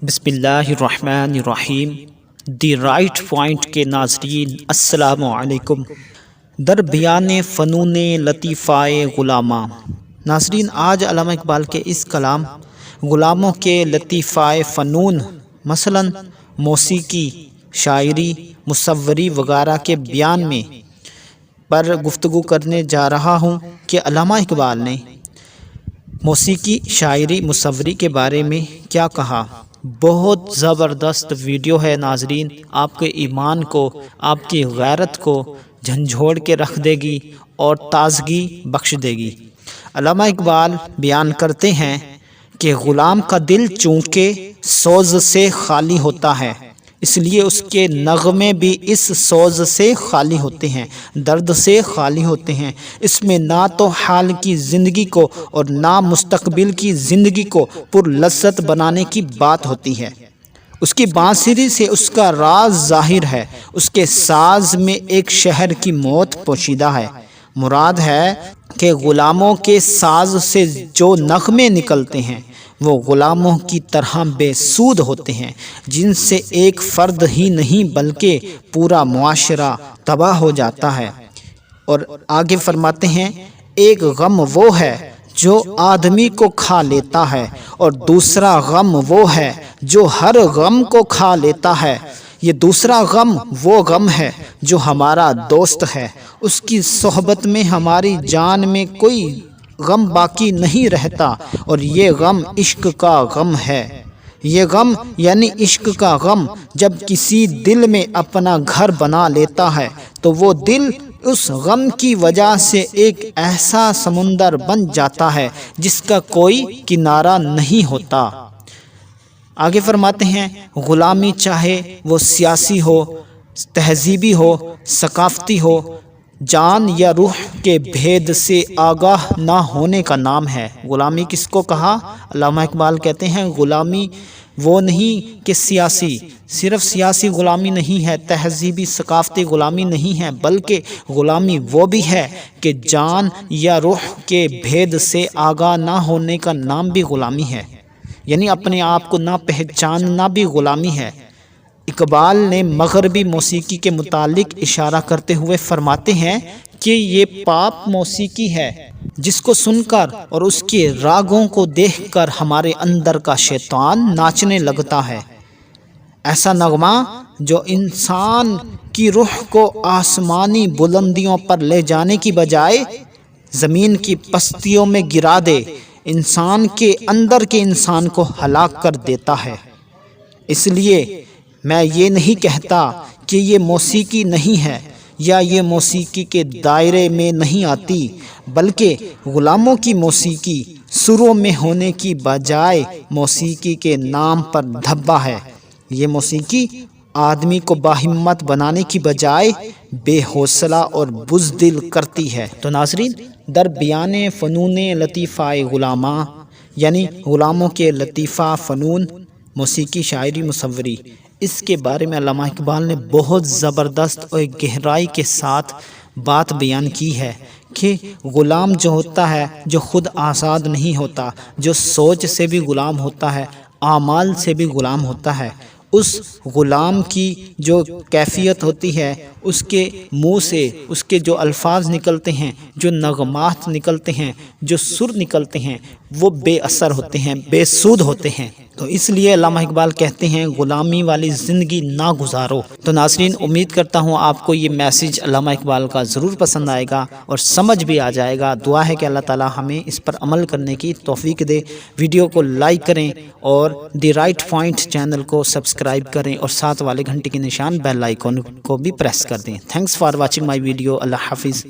بسم اللہ الرحمن الرحیم۔ دی رائٹ پوائنٹ کے ناظرین السلام علیکم۔ در بیان فنون لطیفہ غلاماں، ناظرین آج علامہ اقبال کے اس کلام غلاموں کے لطیفہ فنون مثلا موسیقی، شاعری، مصوری وغیرہ کے بیان میں پر گفتگو کرنے جا رہا ہوں کہ علامہ اقبال نے موسیقی، شاعری، مصوری کے بارے میں کیا کہا۔ بہت زبردست ویڈیو ہے ناظرین، آپ کے ایمان کو، آپ کی غیرت کو جھنجھوڑ کے رکھ دے گی اور تازگی بخش دے گی۔ علامہ اقبال بیان کرتے ہیں کہ غلام کا دل چونکہ سوز سے خالی ہوتا ہے، اس لیے اس کے نغمے بھی اس سوز سے خالی ہوتے ہیں، درد سے خالی ہوتے ہیں۔ اس میں نہ تو حال کی زندگی کو اور نہ مستقبل کی زندگی کو پر لذت بنانے کی بات ہوتی ہے۔ اس کی بانسری سے اس کا راز ظاہر ہے، اس کے ساز میں ایک شہر کی موت پوشیدہ ہے۔ مراد ہے کہ غلاموں کے ساز سے جو نغمے نکلتے ہیں وہ غلاموں کی طرح بے سود ہوتے ہیں، جن سے ایک فرد ہی نہیں بلکہ پورا معاشرہ تباہ ہو جاتا ہے۔ اور آگے فرماتے ہیں، ایک غم وہ ہے جو آدمی کو کھا لیتا ہے اور دوسرا غم وہ ہے جو ہر غم کو کھا لیتا ہے۔ یہ دوسرا غم وہ غم ہے جو ہمارا دوست ہے، اس کی صحبت میں ہماری جان میں کوئی غم باقی نہیں رہتا، اور یہ غم عشق کا غم ہے۔ یہ غم یعنی عشق کا غم جب کسی دل میں اپنا گھر بنا لیتا ہے تو وہ دل اس غم کی وجہ سے ایک ایسا سمندر بن جاتا ہے جس کا کوئی کنارہ نہیں ہوتا۔ آگے فرماتے ہیں، غلامی چاہے وہ سیاسی ہو، تہذیبی ہو، ثقافتی ہو، جان یا روح کے بھید سے آگاہ نہ ہونے کا نام ہے۔ غلامی کس کو کہا؟ علامہ اقبال کہتے ہیں غلامی وہ نہیں کہ صرف سیاسی غلامی نہیں ہے، تہذیبی ثقافتی غلامی نہیں ہے، بلکہ غلامی وہ بھی ہے کہ جان یا روح کے بھید سے آگاہ نہ ہونے کا نام بھی غلامی ہے، یعنی اپنے آپ کو نہ پہچاننا بھی غلامی ہے۔ اقبال نے مغربی موسیقی کے متعلق اشارہ کرتے ہوئے فرماتے ہیں کہ یہ پاپ موسیقی ہے جس کو سن کر اور اس کے راگوں کو دیکھ کر ہمارے اندر کا شیطان ناچنے لگتا ہے۔ ایسا نغمہ جو انسان کی روح کو آسمانی بلندیوں پر لے جانے کی بجائے زمین کی پستیوں میں گرا دے، انسان کے اندر کے انسان کو ہلاک کر دیتا ہے۔ اس لیے میں یہ نہیں کہتا کہ یہ موسیقی نہیں ہے یا یہ موسیقی کے دائرے میں نہیں آتی، بلکہ غلاموں کی موسیقی سروں میں ہونے کی بجائے موسیقی کے نام پر دھبا ہے۔ یہ موسیقی آدمی کو باہمت بنانے کی بجائے بے حوصلہ اور بزدل کرتی ہے۔ تو ناظرین، در بیان فنون لطیفہ غلاماں یعنی غلاموں کے لطیفہ فنون، موسیقی، شاعری، مصوری، اس کے بارے میں علامہ اقبال نے بہت زبردست اور گہرائی کے ساتھ بات بیان کی ہے کہ غلام جو ہوتا ہے، جو خود آزاد نہیں ہوتا، جو سوچ سے بھی غلام ہوتا ہے، اعمال سے بھی غلام ہوتا ہے، اس غلام کی جو کیفیت ہوتی ہے، اس کے منہ سے اس کے جو الفاظ نکلتے ہیں، جو نغمات نکلتے ہیں، جو سر نکلتے ہیں، وہ بے اثر ہوتے ہیں، بے سود ہوتے ہیں۔ تو اس لیے علامہ اقبال کہتے ہیں غلامی والی زندگی نہ گزارو۔ تو ناظرین، امید کرتا ہوں آپ کو یہ میسیج علامہ اقبال کا ضرور پسند آئے گا اور سمجھ بھی آ جائے گا۔ دعا ہے کہ اللہ تعالی ہمیں اس پر عمل کرنے کی توفیق دے۔ ویڈیو کو لائک کریں اور دی رائٹ پوائنٹ چینل کو سبسکرائب کریں اور ساتھ والے گھنٹی کے نشان بیل آئیکن کو بھی پریس کر دیں۔ Thanks for watching my video. اللہ حافظ۔